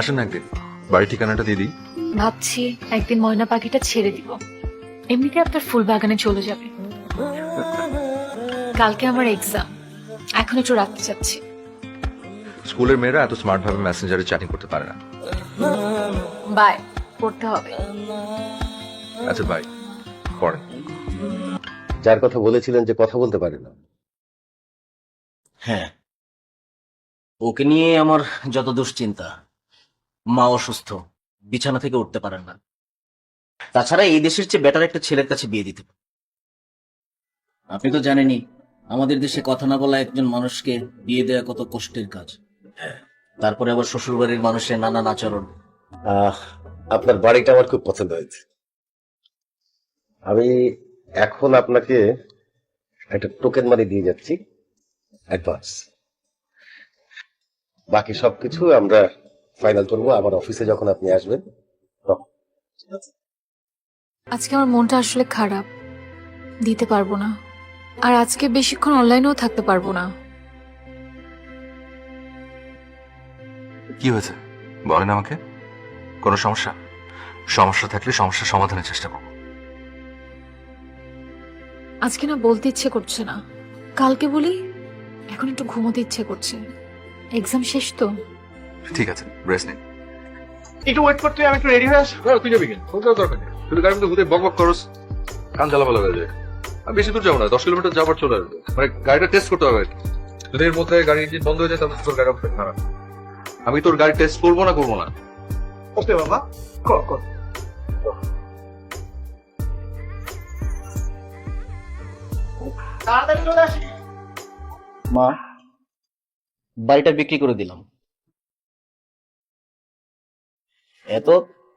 আসেন না একদিন, বাড়ির ঠিকানাটা দিয়ে দিই। ভাবছি একদিন ময়না পাখিটা ছেড়ে দিব, এমনিতে আপনার ফুল বাগানে চলে যাবে। কালকে আমার এক্সাম, এখন একটু রাখতে চাচ্ছি। স্কুলের মেয়েরা এত স্মার্ট ভাবে মেসেঞ্জারে চ্যাটিং করতে পারে না। বাই, পড়তে হবে। আচ্ছা বাই, পড়েন। যার কথা বলেছিলেন যে কথা বলতে পারে না, হ্যাঁ, ওকে নিয়ে আমার যত দুশ্চিন্তা। মা অসুস্থ, বিছানা থেকে উঠতে পারেন না। তাছাড়া এই দেশের চেয়ে বেটার একটা ছেলের কাছে বিয়ে দিতে পারে। আপনি তো জানেনই, আমাদের দেশে কথা না বলা একজন মানুষকে বিয়ে দেওয়া কত কষ্টের কাজ। তারপরে আবার শ্বশুর বাড়ির মানুষের নানান আচরণ। আপনার বাড়িটা আমার খুব পছন্দ হয়েছে। আমি এখন আপনাকে একটা টোকেন মানি দিয়ে যাচ্ছি, অ্যাডভান্স। বাকি সবকিছু আমরা ফাইনাল করবো আমার অফিসে যখন আপনি আসবেন তখন। আজকে আমার মনটা আসলে খারাপ, দিতে পারবো না। আর আজকে বেশিক্ষণ অনলাইনেও থাকতে পারবো না। কি হয়েছে বলেন আমাকে, কোনো সমস্যা? সমস্যা থাকলে সমস্যার সমাধানের চেষ্টা করবো। আজকে না বলতে ইচ্ছে করছে না, কালকে বলি। এখন একটু ঘুমোতে ইচ্ছে করছে, এক্সাম শেষ তো। ঠিক আছে, রেস্ট নিন। একটু ওয়েট করতে, আমি একটু রেডি হয়ে আসবো। তুই যাবি কেন? তোর যাওয়ার দরকার নেই। তুই গাড়ির মধ্যে ঘুরে বক বক করস, কান জ্বালাপালা হয়ে যায়। আমি বেশি দূর যাবো না, 10 কিলোমিটার যাবার চলে আসবো। মানে গাড়িটা টেস্ট করতে হবে। যদি এর মধ্যে গাড়ির ইঞ্জিন বন্ধ হয়ে যায় তাহলে তোর গাড়ি অবশ্যই খারাপ। আমি তোর গাড়ি টেস্ট করবো না করবো না। ওকে বাবা, কর। তাড়াতাড়ি চলে আসি। মা, বাড়িটা বিক্রি করে দিলাম। এত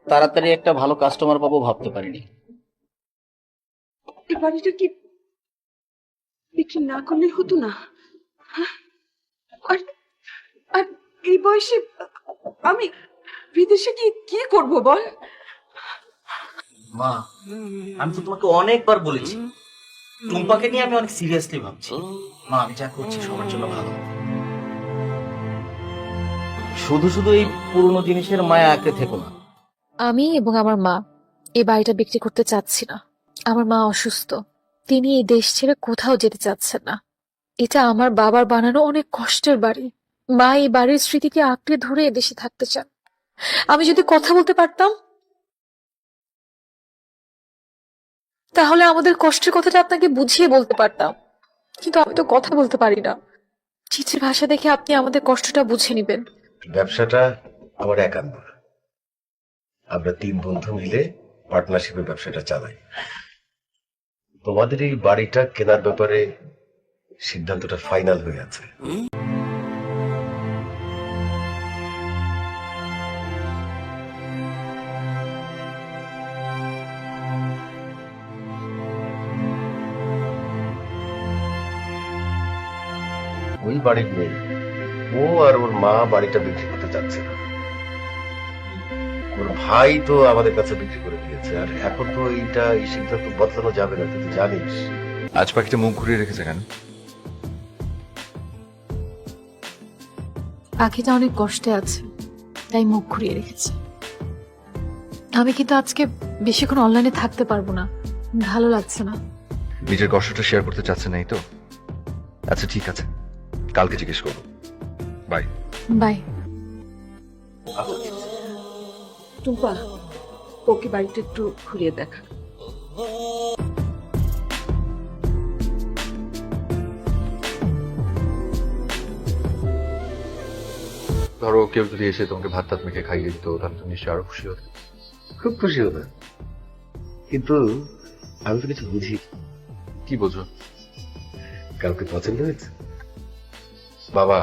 তাড়াতাড়ি একটা ভালো কাস্টমার পাবো ভাবতে পারিনি। এই বাড়িটা কি বিক্রি না করলে হতো না? হ্যাঁ? আর আর এই বয়সে আমি বিদেশে গিয়ে কি করব বল? মা, আমি তো তোমাকে অনেকবার বলেছি, টুম্পাকে নিয়ে আমি অনেক সিরিয়াসলি ভাবছি। মা, আমি যা করছি সবার জন্য ভালো। শুধু শুধু এই পুরনো জিনিসের মায়া আঁকড়ে থেকো না। আমি এবং আমার মা এই বাড়িটা বিক্রি করতে চাচ্ছি না। আমার মা অসুস্থ, তিনি এই দেশ ছেড়ে কোথাও যেতে চাচ্ছেন না। এটা আমার বাবার বানানো অনেক কষ্টের বাড়ি। মা এই বাড়ির স্মৃতিকে আঁকড়ে ধরে এদেশে থাকতে চান। আমি যদি কথা বলতে পারতাম তাহলে আমাদের কষ্টের কথাটা আপনাকে বুঝিয়ে বলতে পারতাম, কিন্তু আমি তো কথা বলতে পারি না। চিঠির ভাষা দেখে আপনি আমাদের কষ্টটা বুঝে নিবেন। ব্যবসাটা আমার একান্ত, আমরা 3 বন্ধু মিলে পার্টনারশিপে ব্যবসাটা চালাই। তোমাদের এই বাড়িটা কেনার ব্যাপারে সিদ্ধান্তটা ফাইনাল হয়ে আছে। ওই বাড়ির মেয়ে, ও আর ওর মা বাড়িটা বিক্রি করতে চাচ্ছে না। ওর ভাই তো আমাদের কাছে বিক্রি করে দিয়েছে, আর এখন তো এই সিদ্ধান্ত বদলানো যাবে না, তুই তো জানিস। আজ পাখিটা মুখ ঘুরিয়ে রেখেছে কেন? পাখিটা অনেক কষ্টে আছে, তাই মুখ ঘুরিয়ে রেখেছে। আমি কিন্তু আজকে বেশিক্ষণ অনলাইনে থাকতে পারবো না, ভালো লাগছে না। নিজের কষ্টটা শেয়ার করতে চাচ্ছে নাই তো? আচ্ছা ঠিক আছে, কালকে জিজ্ঞেস করবো। Bye bye. টুম্পা, ওকে বাড়িটা একটু ঘুরিয়ে দেখা। ধরো কেউ যদি এসে তোমাকে ভাত টাত মেখে খাইয়ে দিত, তাহলে তুমি নিশ্চয়ই আরো খুশি হতে। খুব খুশি হবে, কিন্তু আমি তো কিছু বুঝি। কি বোঝো? কাউকে পছন্দ হয়েছে? বাবা,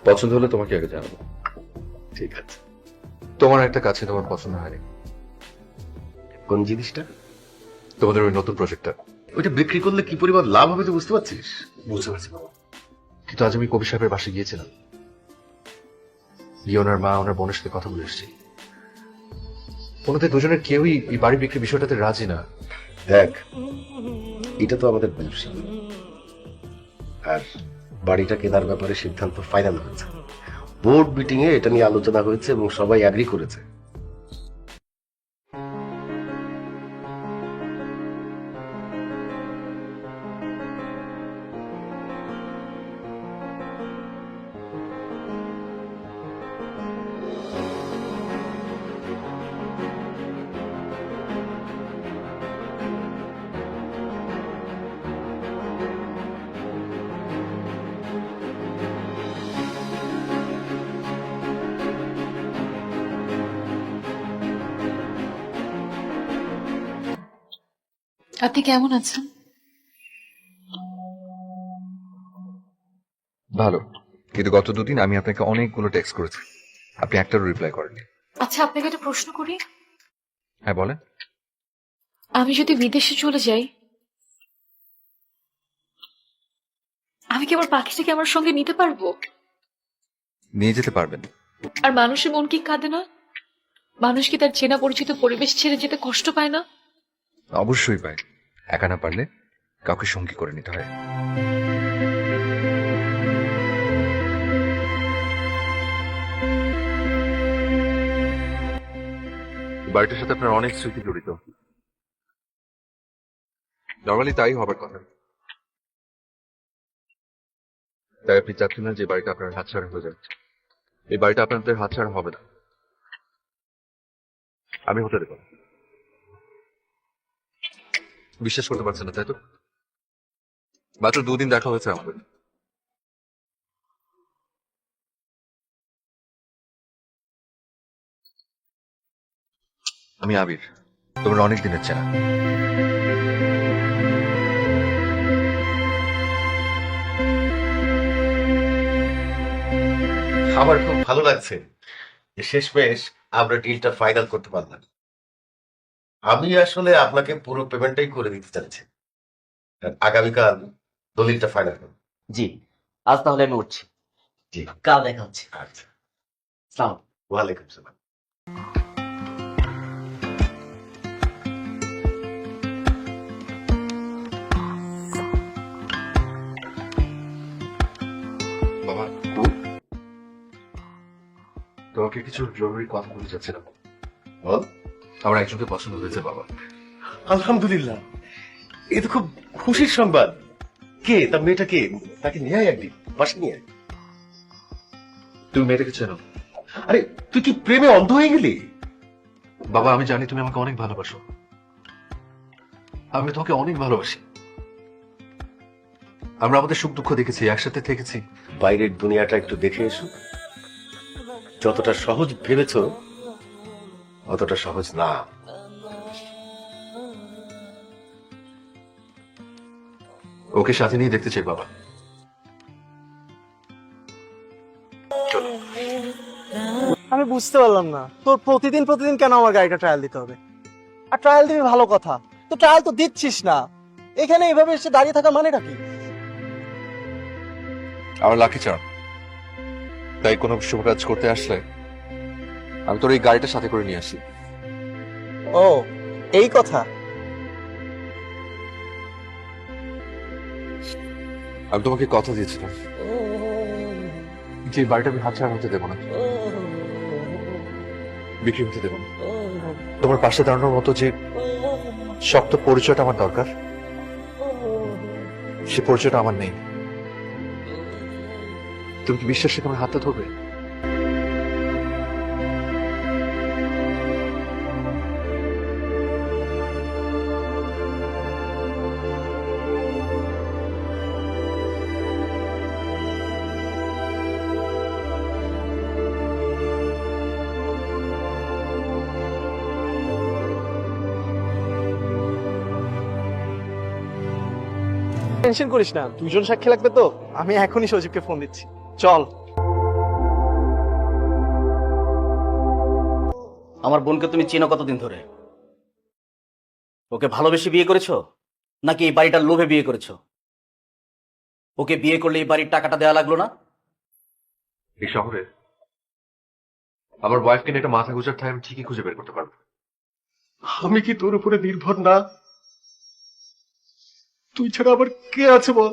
পছন্দ হলে তোমাকে আগে জানাবো। ঠিক আছে। তোমার একটা কাছে তোমার পছন্দ হয়নি। কোন জিনিসটা? তোমাদের ওই নতুন প্রজেক্টটা। ওইটা বিক্রি করলে কি পরিমাণ লাভ হবে তুই বুঝতে পারছিস? বুঝতে পারছি বাবা, কিন্তু আজ আমি কবি সাহেবের বাসায় গিয়েছিলাম, গিয়ে ওনার মা ওনার বোনের সাথে কথা বলে এসেছি। ওনাদের দুজনের কেউই এই বাড়ি বিক্রির বিষয়টাতে রাজি না। দেখ, এটা তো আমাদের ব্যবসা, আর বাড়িটা কেনার ব্যাপারে সিদ্ধান্ত ফাইনাল হয়েছে। বোর্ড মিটিং এ এটা নিয়ে আলোচনা হয়েছে এবং সবাই অ্যাগ্রি করেছে। আপনি কেমন আছেন? ভালো, কিন্তু গত দুদিন আমি আপনাকে অনেকগুলো টেক্সট করেছি, আপনি একটারও রিপ্লাই করেননি। আচ্ছা, আপনাকে একটা প্রশ্ন করি। হ্যাঁ বলেন। আমি যদি বিদেশে চলে যাই, আমি কি আমার পাখিটাকে আমার সঙ্গে নিতে পারবো? নিয়ে যেতে পারবেন। আর মানুষের মন কি কাঁদে না? মানুষ কি তার চেনা পরিচিত পরিবেশ ছেড়ে যেতে কষ্ট পায় না? অবশ্যই পাই, একা না পারলে কাউকে সঙ্গী করে নিতে হয়। বাড়িটার সাথে আপনার অনেক স্মৃতি জড়িত, নর্মালি তাই হবার কথা। তাই আপনি চাচ্ছেন না যে বাড়িটা আপনার হাতছাড়া হয়ে যাবে। এই বাড়িটা আপনাদের হাতছাড়া হবে না, আমি হতে দেব না। বিশ্বাস করতে পারছেন না তাই তো? মাত্র দুদিন দেখা হয়েছে আমাদের। আমি আবির, তোমার অনেক দিনের চেনা। আমার খুব ভালো লাগছে যে শেষমেশ আমরা ডিলটা ফাইনাল করতে পারলাম। আমি আসলে আপনাকে পুরো পেমেন্টটাই করে দিতে চাচ্ছি, আর আগামীকাল দলিলটা ফাইনাল করব। জি, আজ তাহলে আমি উঠছি। জি, কাল দেখা হচ্ছে। আচ্ছা। সালাম। ওয়ালাইকুম সালাম। বাবা, তোমাকে কিছু জরুরি কথা বলতে চাচ্ছিলাম। বল। আমার একজনকে পছন্দ হয়েছে বাবা। আলহামদুলিল্লাহ, এ তো খুব খুশির সংবাদ। কে? তার মেয়েটা কে? তাকে নিয়ে আয় একদিন, বাসা নিয়ে আয়। তুমি মেয়েটাকে চেনো? আরে তুই কি প্রেমে অন্ধ হয়ে গেলি? বাবা, আমি জানি তুমি আমাকে অনেক ভালোবাসো, আমি তোমাকে অনেক ভালোবাসি। আমরা আমাদের সুখ দুঃখ দেখেছি, একসাথে থেকেছি। বাইরের দুনিয়াটা একটু দেখে এসো। যতটা সহজ ভেবেছ অতটা সহজ না। ওকে সাথে নিয়ে দেখতে চাই বাবা। আমি বুঝতে পারলাম না তোর প্রতিদিন প্রতিদিন কেন আমার গাড়িটা ট্রায়াল দিতে হবে। আর ট্রায়াল দিবি ভালো কথা, তো ট্রায়াল তো দিচ্ছিস না, এখানে এভাবে এসে দাঁড়িয়ে থাকার মানেটা কি? আমার লাকি চার্ম, তাই কোনো শুভ কাজ করতে আসলে আমি তোর এই গাড়িটা সাথে করে নিয়ে আসি। ও এই কথা। আমি তোমাকে কথা দিয়েছিলাম যে বাড়িটা আমি হাতছাড়া হতে দেবো না, বিক্রি হতে দেবো না। তোমার পাশে দাঁড়ানোর মতো যে শক্ত পরিচয়টা আমার দরকার, সে পরিচয়টা আমার নেই। তুমি কি বিশ্বাস রেখে আমার হাতটা ধরবে? টেনশন করিস না, দুইজন সাক্ষী লাগবে তো, আমি এখনই সজীবকে ফোন দিচ্ছি। চল। আমার বোনকে তুমি চেনো কতদিন ধরে? ওকে ভালোবেসে বিয়ে করেছো নাকি এই বাড়িটার লোভে বিয়ে করেছো? ওকে বিয়ে করলে এই বাড়ির টাকাটা দেওয়া লাগলো না? এই শহরে আমার ওয়াইফকে নিয়ে একটা মাথা গুজার ঠাই আমি ঠিকই খুঁজে বের করতে পারবো। আমি কি তোর উপরে নির্ভর না? তুই ছাড়া আবার কে আছে বল?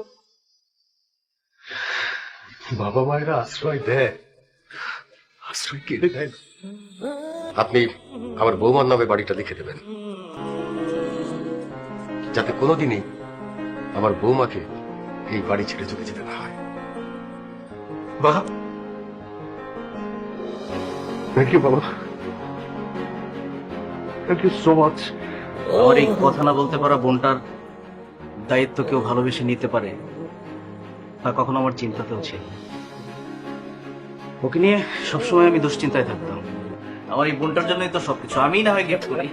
বাবা মায়েরা আশ্রয় দেয়, আশ্রয় কেড়ে দেয় না। আপনি আমার বৌমার নামে বাড়িটা লিখে দেবেন, যাতে কোনোদিনই আমার বৌমাকে এই বাড়ি ছেড়ে চলে যেতে না হয়। বাবা, থ্যাংক ইউ বাবা, থ্যাংক ইউ সো মাচ। আমার এই কথা না বলতে পারা বোনটার দায়িত্ব কেউ ভালোবেসে নিতে পারে তা কখনো আমার চিন্তাতেও ছিল না। ওকে নিয়ে সবসময় আমি দুশ্চিন্তায় থাকতাম। আমার এই বোনটার জন্যই তো সবকিছু, আমি না হয় গিফট করি।